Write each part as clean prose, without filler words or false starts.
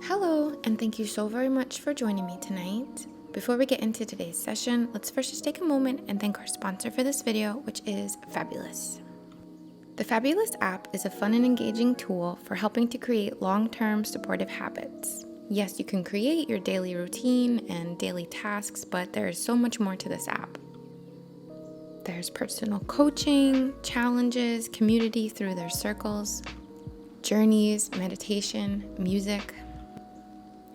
Hello, and thank you so very much for joining me tonight. Before we get into today's session, let's first just take a moment and thank our sponsor for this video, which is Fabulous. The Fabulous app is a fun and engaging tool for helping to create long-term supportive habits. Yes, you can create your daily routine and daily tasks, but there is so much more to this app. There's personal coaching, challenges, community through their circles, journeys, meditation, music.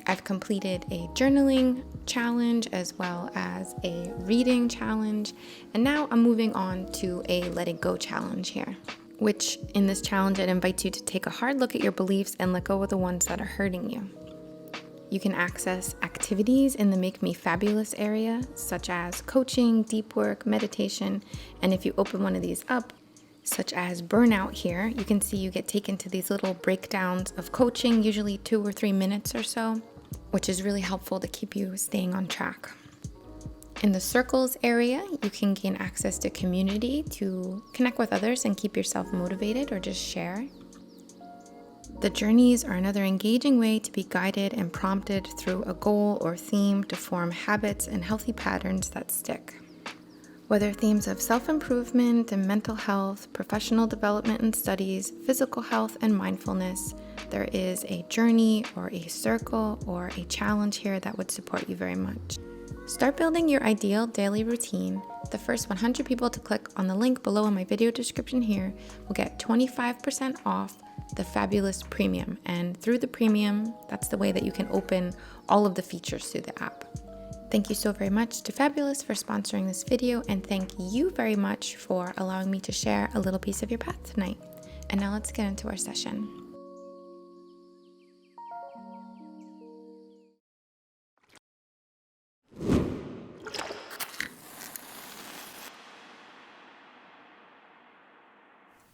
I've completed a journaling challenge as well as a reading challenge, and now I'm moving on to a let it go challenge here, which in this challenge it invites you to take a hard look at your beliefs and let go of the ones that are hurting you. You can access activities in the Make Me Fabulous area, such as coaching, deep work, meditation, and if you open one of these up, such as burnout here, you can see you get taken to these little breakdowns of coaching, usually 2 or 3 minutes or so, which is really helpful to keep you staying on track. In the circles area, you can gain access to community to connect with others and keep yourself motivated or just share. The journeys are another engaging way to be guided and prompted through a goal or theme to form habits and healthy patterns that stick. Whether themes of self-improvement and mental health, professional development and studies, physical health and mindfulness, there is a journey or a circle or a challenge here that would support you very much. Start building your ideal daily routine. The first 100 people to click on the link below in my video description here will get 25% off the Fabulous Premium. And through the Premium, that's the way that you can open all of the features through the app. Thank you so very much to Fabulous for sponsoring this video, and thank you very much for allowing me to share a little piece of your path tonight. And now let's get into our session.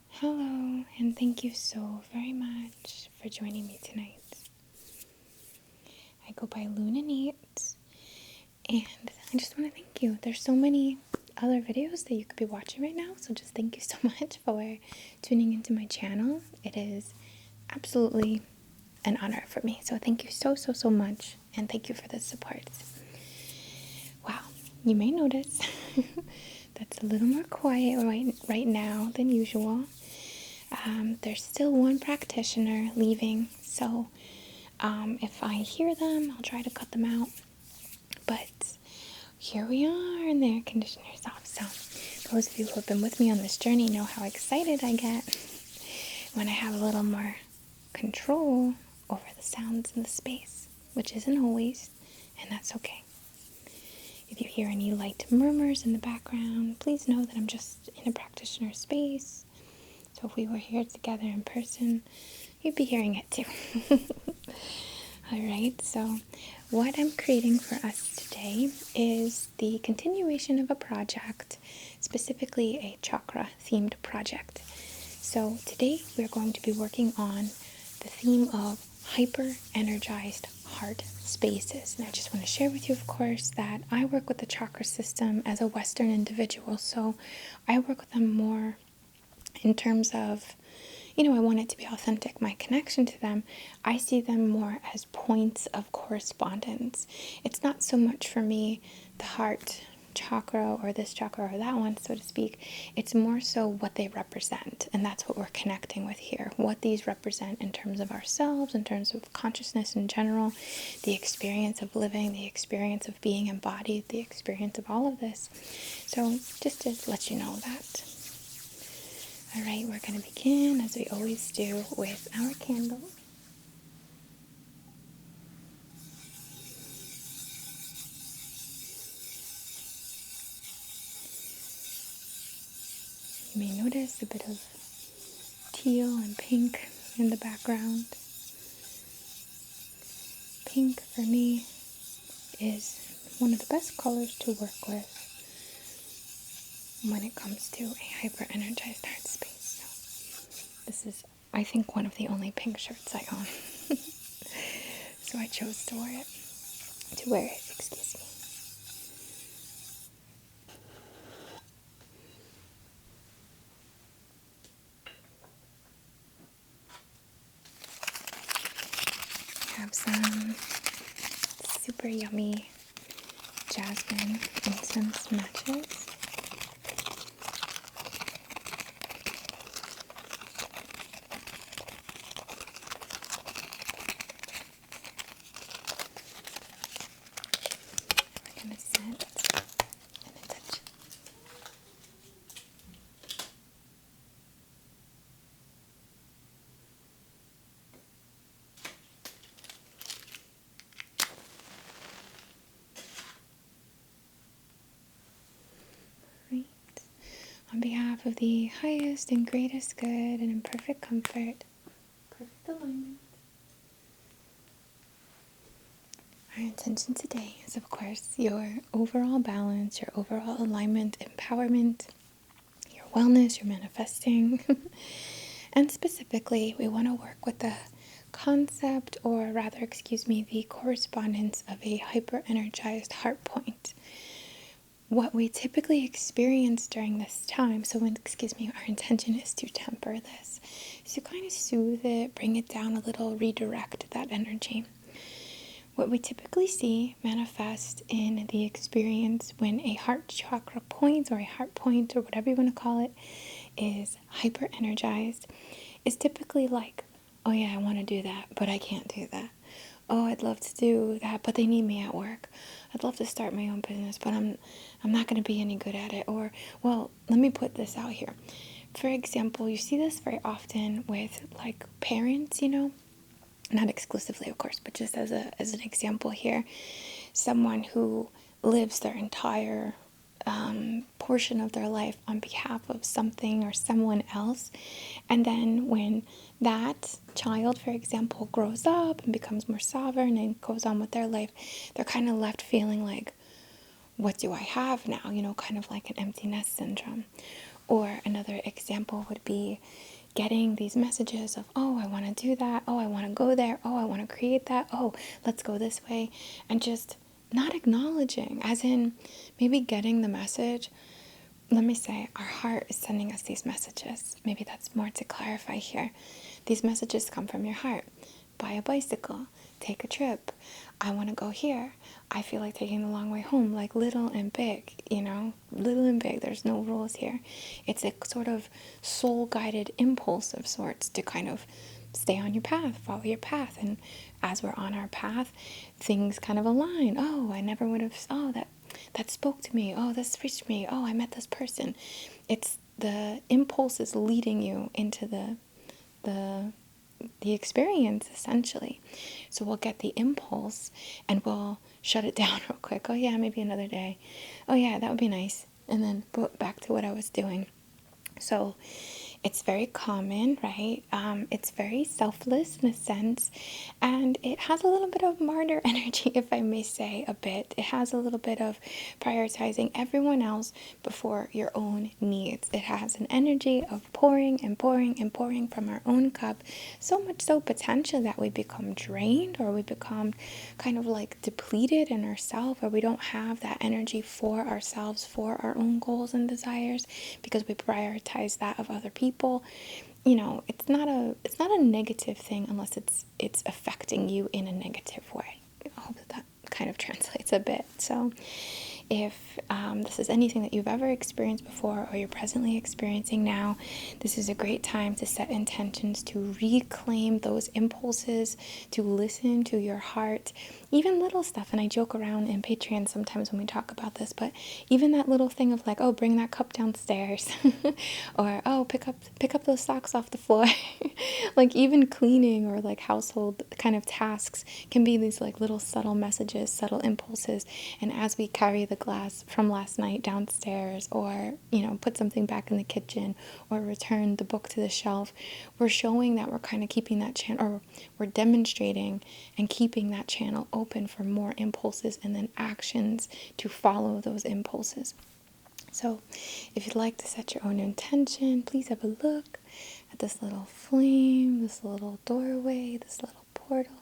Hello, and thank you so very much for joining me tonight. I go by luneinnate, and I just want to thank you. There's so many other videos that you could be watching right now, so just thank you so much for tuning into my channel. It is absolutely an honor for me, so thank you so much, and thank you for the support. Wow, you may notice that's a little more quiet right now than usual. There's still one practitioner leaving, so if I hear them, I'll try to cut them out. But here we are, and the air conditioner's off. So those of you who have been with me on this journey know how excited I get when I have a little more control over the sounds in the space, which isn't always, and that's okay. If you hear any light murmurs in the background, please know that I'm just in a practitioner space. So if we were here together in person, you'd be hearing it too. Alright, so what I'm creating for us today is the continuation of a project, specifically a chakra themed project. So today we're going to be working on the theme of hyper-energized heart spaces. And I just want to share with you, of course, that I work with the chakra system as a Western individual, so I work with them more in terms of, I want it to be authentic, my connection to them. I see them more as points of correspondence. It's not so much for me the heart chakra or this chakra or that one, so to speak. It's more so what they represent, and that's what we're connecting with here. What these represent in terms of ourselves, in terms of consciousness in general, the experience of living, the experience of being embodied, the experience of all of this. So just to let you know that. Alright, we're going to begin, as we always do, with our candle. You may notice a bit of teal and pink in the background. Pink, for me, is one of the best colors to work with when it comes to a hyper-energized heart space. So this is, I think, one of the only pink shirts I own. So I chose to wear it, excuse me. have some super yummy jasmine incense matches. We're going to scent and a touch. Right. On behalf of the highest and greatest good and in perfect comfort, perfect alignment, our intention today is, of course, your overall balance, your overall alignment, empowerment, your wellness, your manifesting. And specifically, we want to work with the concept, or rather, the correspondence of a hyper-energized heart point. What we typically experience during this time, our intention is to temper this, is to kind of soothe it, bring it down a little, redirect that energy. What we typically see manifest in the experience when a heart chakra point, or a heart point, or whatever you want to call it, is hyper energized, is typically like, oh yeah, I want to do that, but I can't do that. Oh, I'd love to do that, but they need me at work. I'd love to start my own business, but I'm not going to be any good at it. Or, well, let me put this out here. For example, you see this very often with like parents, not exclusively, of course, but just as an example here, someone who lives their entire portion of their life on behalf of something or someone else, and then when that child, for example, grows up and becomes more sovereign and goes on with their life, they're kind of left feeling like, what do I have now? Kind of like an empty nest syndrome. Or another example would be getting these messages of, oh, I want to do that, oh, I want to go there, oh, I want to create that, oh, let's go this way, and just not acknowledging, as in maybe getting the message. Let me say, our heart is sending us these messages. Maybe that's more to clarify here. These messages come from your heart. Buy a bicycle, take a trip, I want to go here, I feel like taking the long way home, like little and big, little and big, there's no rules here. It's a sort of soul-guided impulse of sorts to kind of stay on your path, follow your path, and as we're on our path, things kind of align. Oh, I never would have, oh, that spoke to me, oh, this reached me, oh, I met this person. It's the impulse is leading you into the experience, essentially. So we'll get the impulse and we'll shut it down real quick. Oh yeah, maybe another day. Oh yeah, that would be nice. And then back to what I was doing. So it's very common, right? It's very selfless in a sense, and it has a little bit of martyr energy, if I may say a bit. It has a little bit of prioritizing everyone else before your own needs. It has an energy of pouring and pouring and pouring from our own cup, so much so potentially that we become drained, or we become kind of like depleted in ourselves, or we don't have that energy for ourselves, for our own goals and desires, because we prioritize that of other people. It's not a negative thing unless it's affecting you in a negative way. I hope that kind of translates a bit. So if this is anything that you've ever experienced before, or you're presently experiencing now, this is a great time to set intentions to reclaim those impulses, to listen to your heart, even little stuff. And I joke around in Patreon sometimes when we talk about this, but even that little thing of like, oh, bring that cup downstairs, or oh, pick up those socks off the floor. Like even cleaning or like household kind of tasks can be these like little subtle messages, subtle impulses. And as we carry the glass from last night downstairs, or put something back in the kitchen, or return the book to the shelf, we're showing that we're kind of keeping that channel, or we're demonstrating and keeping that channel open for more impulses and then actions to follow those impulses. So if you'd like to set your own intention, please have a look at this little flame, this little doorway, this little portal,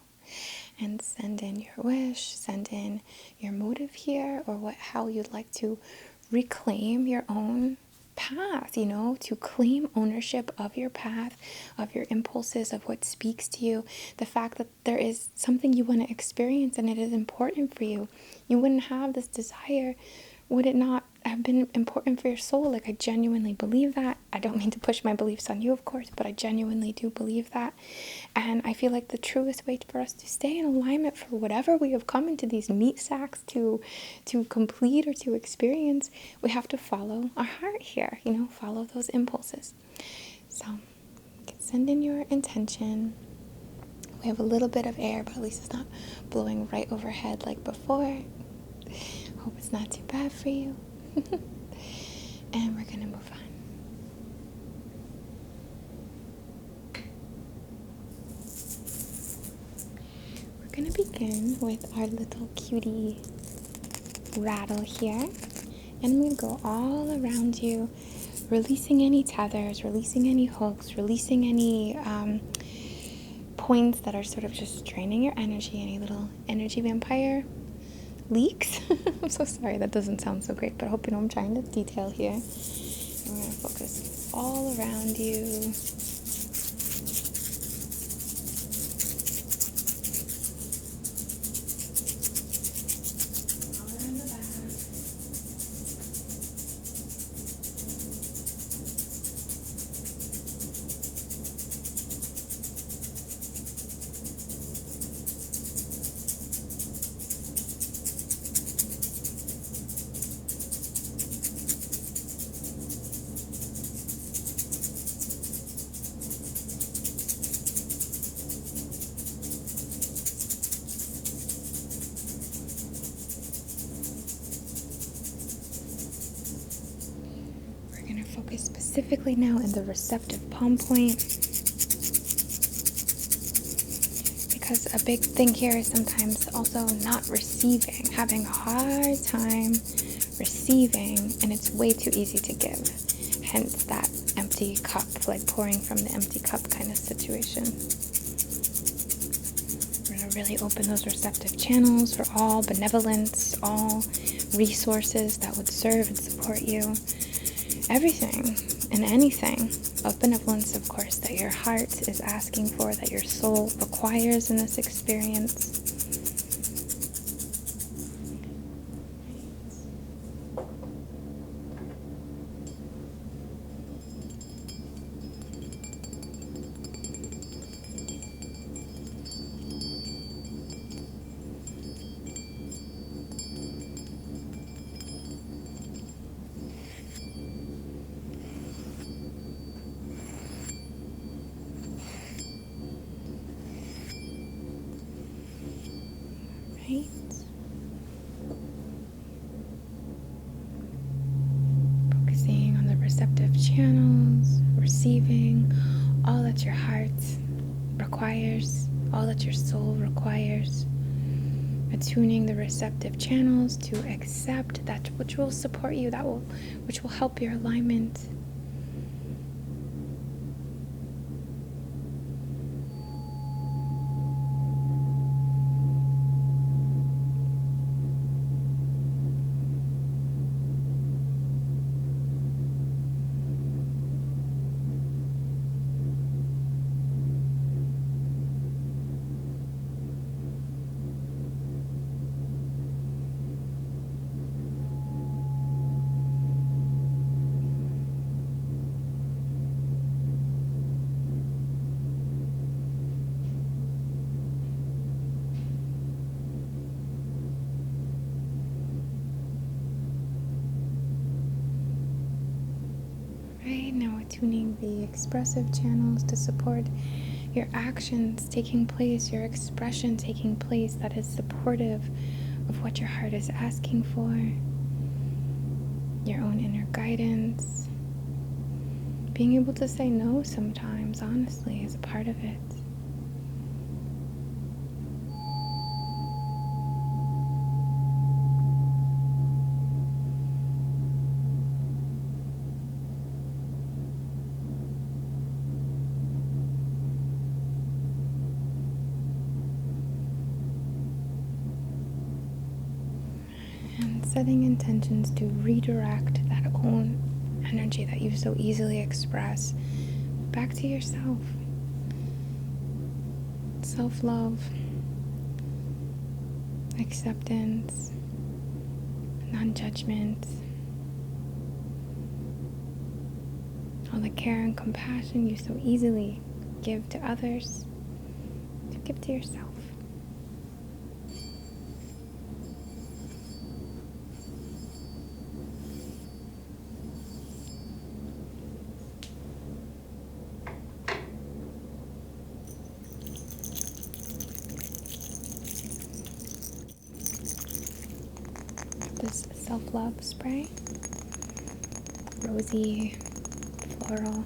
and send in your wish, send in your motive here, or how you'd like to reclaim your own path, to claim ownership of your path, of your impulses, of what speaks to you, the fact that there is something you want to experience and it is important for you. You wouldn't have this desire would it not have been important for your soul. Like, I genuinely believe that. I don't mean to push my beliefs on you, of course, but I genuinely do believe that. And I feel like the truest way for us to stay in alignment for whatever we have come into these meat sacks to complete or to experience, we have to follow our heart here, follow those impulses. So you can send in your intention. We have a little bit of air, but at least it's not blowing right overhead like before. Hope it's not too bad for you. And we're gonna move on. We're gonna begin with our little cutie rattle here, and I'm gonna go all around you, releasing any tethers, releasing any hooks, releasing any points that are sort of just draining your energy, any little energy vampire leaks. I'm so sorry, that doesn't sound so great, but I hope you know I'm trying to detail here. And we're going to focus all around you. All around the back. Focus specifically now in the receptive palm point, because a big thing here is sometimes also not receiving, having a hard time receiving, and it's way too easy to give. Hence that empty cup, like pouring from the empty cup kind of situation. We're going to really open those receptive channels for all benevolence, all resources that would serve and support you. Everything and anything of benevolence, of course, that your heart is asking for, that your soul requires in this experience. Right. Focusing on the receptive channels, receiving all that your heart requires, all that your soul requires, attuning the receptive channels to accept that which will support you, which will help your alignment. Now attuning the expressive channels to support your actions taking place, your expression taking place that is supportive of what your heart is asking for, your own inner guidance. Being able to say no sometimes, honestly, is a part of it. Setting intentions to redirect that own energy that you so easily express back to yourself. Self-love, acceptance, non-judgment, all the care and compassion you so easily give to others, to give to yourself. This self-love spray, rosy, floral.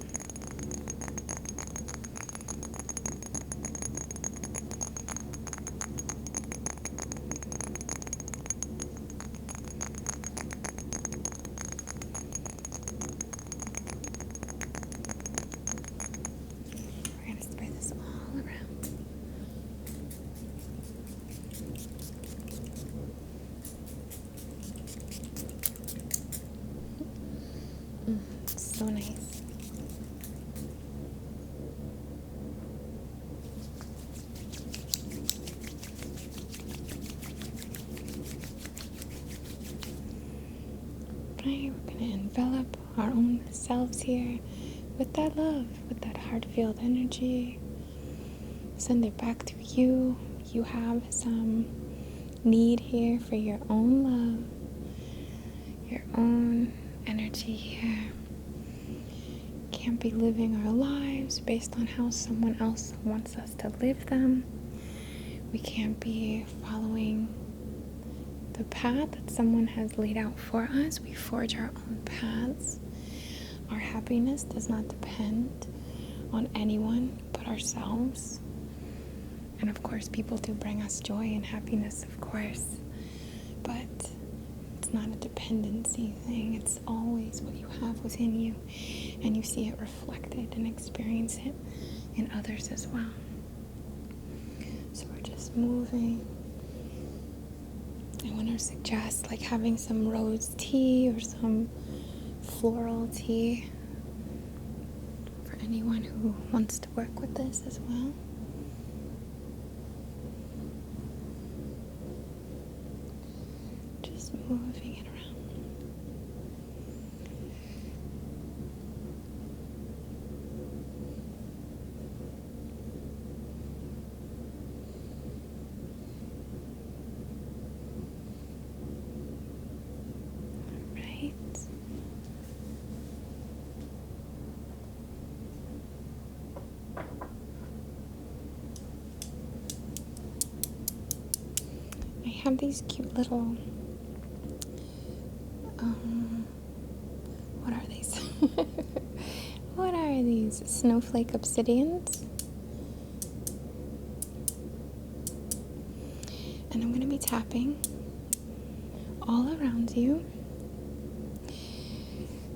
We're going to spray this all around. So nice. Right, we're going to envelop our own selves here with that love, with that heart-filled energy. Send it back to you. You have some need here for your own love, your own energy here. Can't be living our lives based on how someone else wants us to live them. We can't be following the path that someone has laid out for us. We forge our own paths. Our happiness does not depend on anyone but ourselves. And of course, people do bring us joy and happiness, of course. But it's not a dependency thing. It's always what you have within you. And you see it reflected and experience it in others as well. So we're just moving. I want to suggest like having some rose tea or some floral tea for anyone who wants to work with this as well. Just moving it around. I have these cute little, what are these? What are these? Snowflake obsidians. And I'm going to be tapping all around you.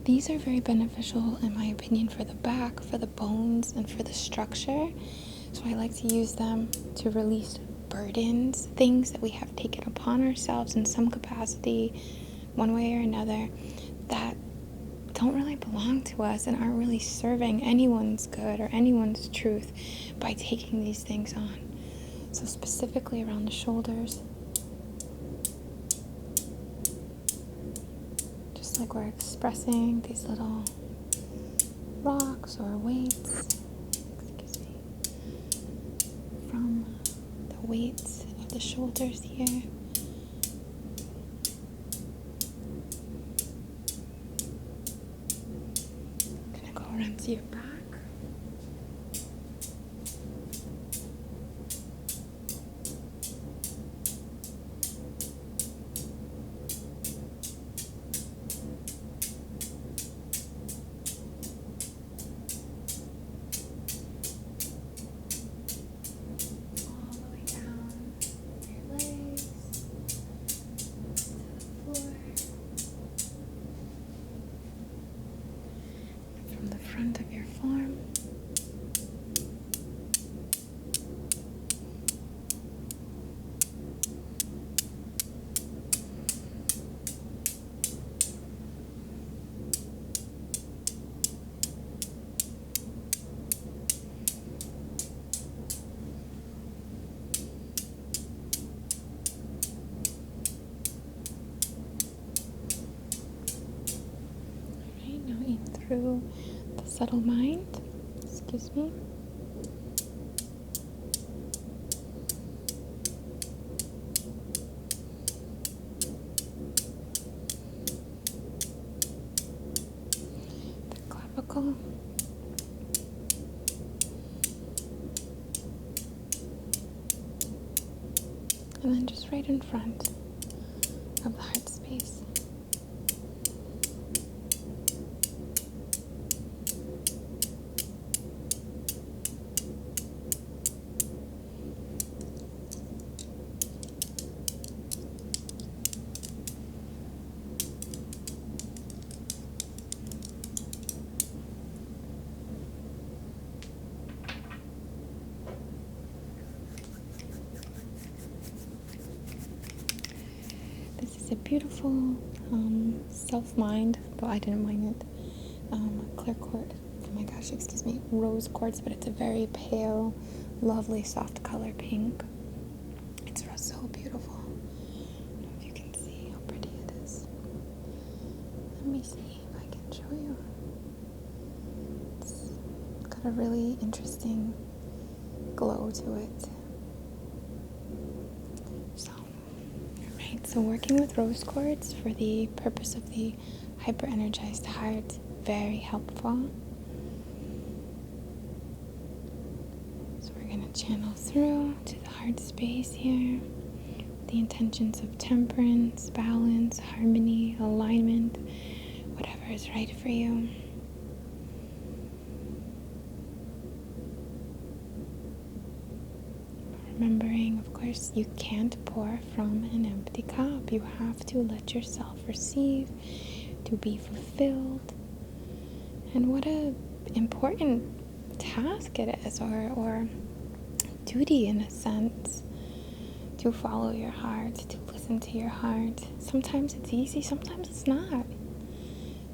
These are very beneficial, in my opinion, for the back, for the bones, and for the structure. So I like to use them to release burdens, things that we have taken upon ourselves in some capacity, one way or another, that don't really belong to us and aren't really serving anyone's good or anyone's truth by taking these things on. So specifically around the shoulders, just like we're expressing these little rocks or weights, from the weights of the shoulders here. Gonna go around to your back. Front of your through the subtle mind. Excuse me. The clavicle. And then just right in front of the heart space. It's a beautiful self-mind, though I didn't mind it, clear quartz, oh my gosh, excuse me, rose quartz, but it's a very pale, lovely, soft color pink. It's so beautiful. I don't know if you can see how pretty it is. Let me see if I can show you. It's got a really interesting glow to it. So working with rose quartz for the purpose of the hyper-energized heart, very helpful. So we're going to channel through to the heart space here, with the intentions of temperance, balance, harmony, alignment, whatever is right for you. Remembering, of course, you can't pour from an empty cup. You have to let yourself receive, to be fulfilled. And what an important task it is, or duty in a sense, to follow your heart, to listen to your heart. Sometimes it's easy, sometimes it's not.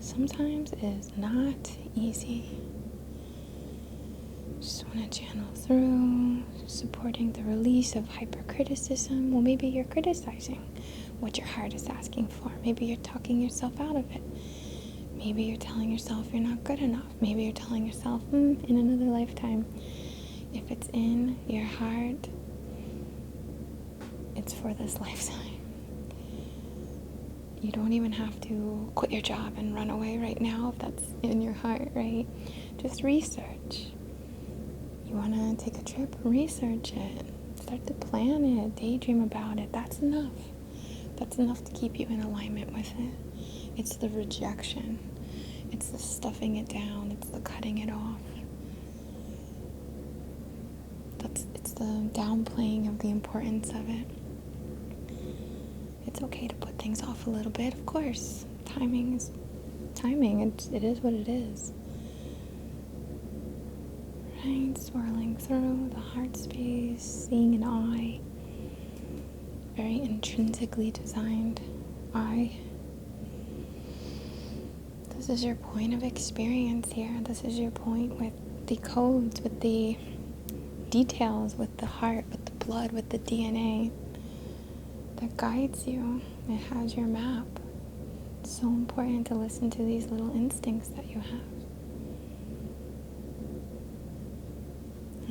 Sometimes it is not easy. Just want to channel through, supporting the release of hypercriticism. Well, maybe you're criticizing what your heart is asking for. Maybe you're talking yourself out of it. Maybe you're telling yourself you're not good enough. Maybe you're telling yourself, in another lifetime. If it's in your heart, it's for this lifetime. You don't even have to quit your job and run away right now if that's in your heart, right? Just research. You want to take a trip, research it, start to plan it, daydream about it. That's enough. That's enough to keep you in alignment with it. It's the rejection. It's the stuffing it down. It's the cutting it off. It's the downplaying of the importance of it. It's okay to put things off a little bit, of course. Timing is timing. It is what it is. Right, swirling through the heart space, seeing an eye, very intrinsically designed eye. This is your point of experience here. This is your point with the codes, with the details, with the heart, with the blood, with the DNA that guides you. It has your map. It's so important to listen to these little instincts that you have.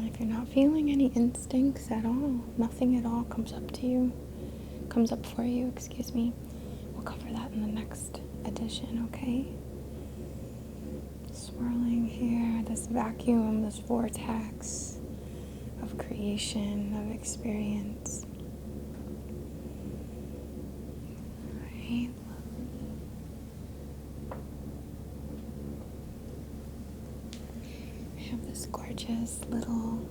If you're not feeling any instincts at all, nothing at all comes up for you, we'll cover that in the next edition, okay? Swirling here, this vacuum, this vortex of creation, of experience. Alright. I have this gorgeous little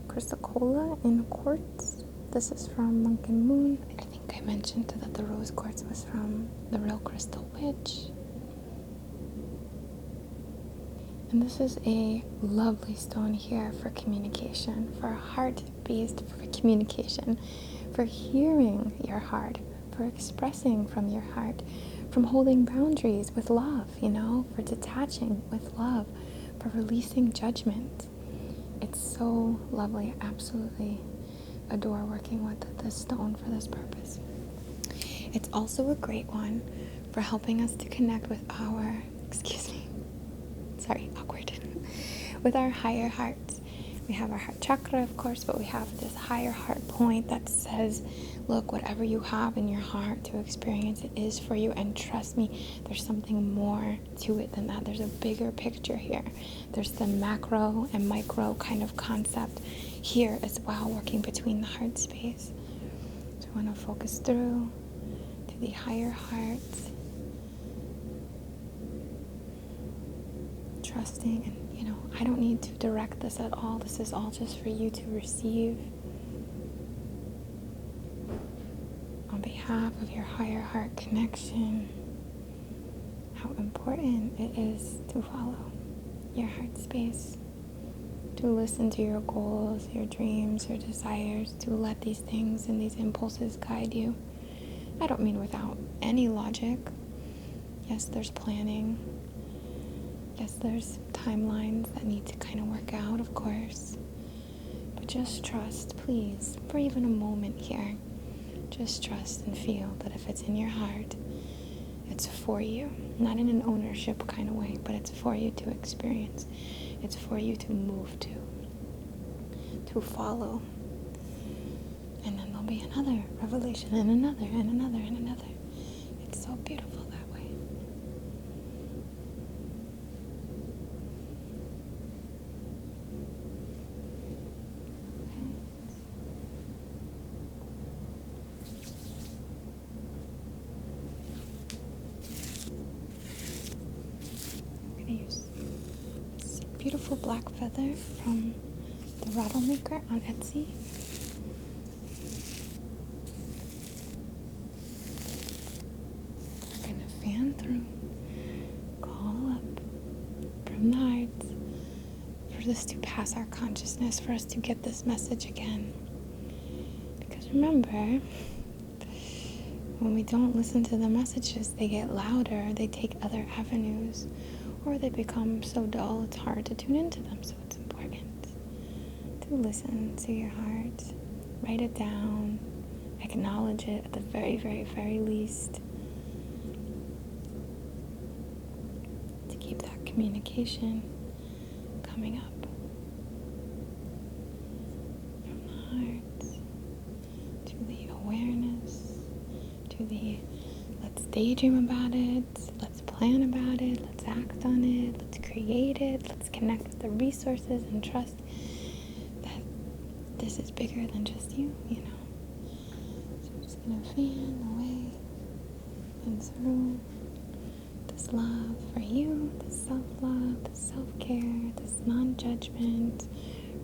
chrysocolla in quartz. This is from Monk and Moon. I think I mentioned that the rose quartz was from the Real Crystal Witch. And this is a lovely stone here for communication, for heart-based for communication, for hearing your heart, for expressing from your heart, from holding boundaries with love, for detaching with love, for releasing judgment. It's so lovely. Absolutely adore working with this stone for this purpose. It's also a great one for helping us to connect with our excuse me. Sorry, awkward. With our higher hearts. We have our heart chakra, of course, but we have this higher heart point that says, look, whatever you have in your heart to experience, it is for you. And trust me, there's something more to it than that. There's a bigger picture here. There's the macro and micro kind of concept here as well, working between the heart space. So I want to focus through to the higher heart, trusting. And I don't need to direct this at all. This is all just for you to receive on behalf of your higher heart connection. How important it is to follow your heart space, to listen to your goals, your dreams, your desires, to let these things and these impulses guide you. I don't mean without any logic. Yes, there's planning. Yes, there's timelines that need to kind of work out, of course. But just trust, please, for even a moment here. Just trust and feel that if it's in your heart, it's for you. Not in an ownership kind of way, but it's for you to experience. It's for you to move to follow. And then there'll be another revelation and another and another and another. It's so beautiful that way. I'm going to use this beautiful black feather from the Rattle Maker on Etsy. I'm going to fan through, call up from the heart, for this to pass our consciousness, for us to get this message again. Because remember, when we don't listen to the messages, they get louder, they take other avenues, or they become so dull it's hard to tune into them. So it's important to listen to your heart, write it down, acknowledge it at the very, very, very least, to keep that communication coming up from the heart to the awareness, to the let's daydream about it, let's plan about it, let's act on it, let's create it, let's connect with the resources and trust that this is bigger than just you, So I'm just going to fan away and through this love for you, this self-love, this self-care, this non-judgment,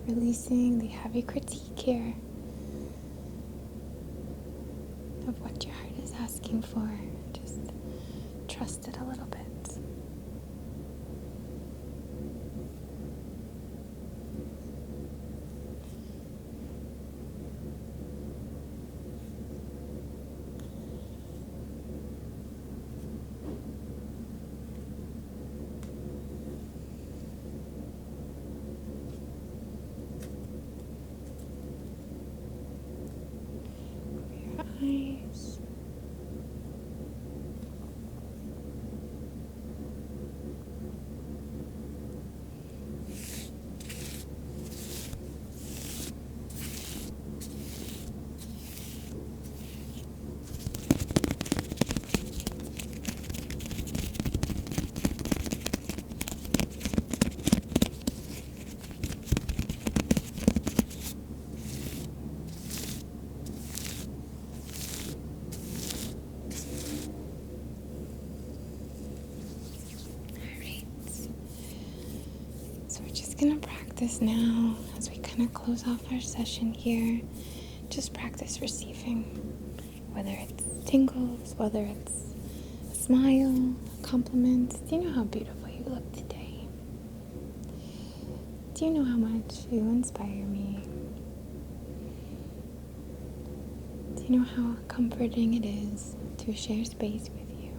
releasing the heavy critique here of what your heart is asking for. Just trust it a little bit. Eyes. Gonna practice now as we kind of close off our session here. Just practice receiving, whether it's tingles, whether it's a smile, a compliment. Do you know how beautiful you look today? Do you know how much you inspire me? Do you know how comforting it is to share space with you?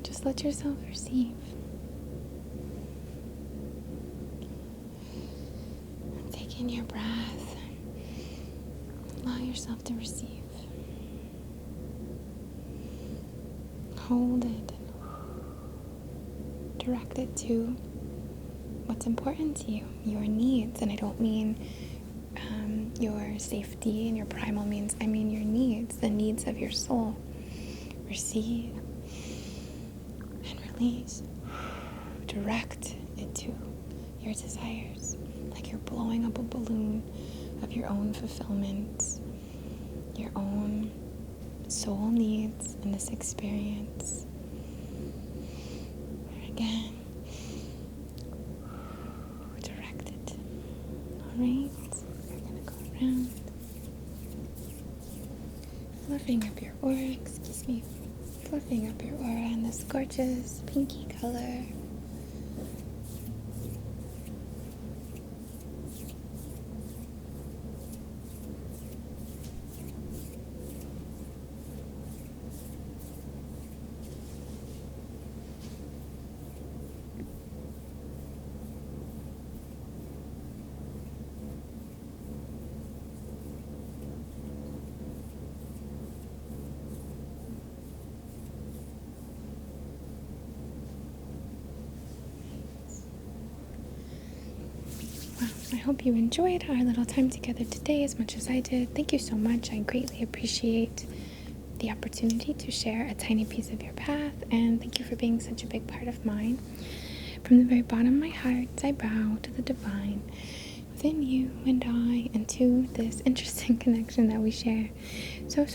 Just let yourself receive. In your breath, allow yourself to receive. Hold it. direct it to what's important to you, your needs. And I don't mean your safety and your primal means. I mean your needs, the needs of your soul. Receive and release. Direct it to your desires, like you're blowing up a balloon of your own fulfillment, your own soul needs in this experience. Again, direct it. Alright, we're gonna go around, fluffing up your aura, fluffing up your aura in this gorgeous pinky color. I hope you enjoyed our little time together today as much as I did. Thank you so much. I greatly appreciate the opportunity to share a tiny piece of your path, and thank you for being such a big part of mine. From the very bottom of my heart, I bow to the divine within you and I, and to this interesting connection that we share. So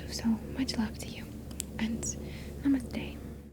much love to you, and namaste.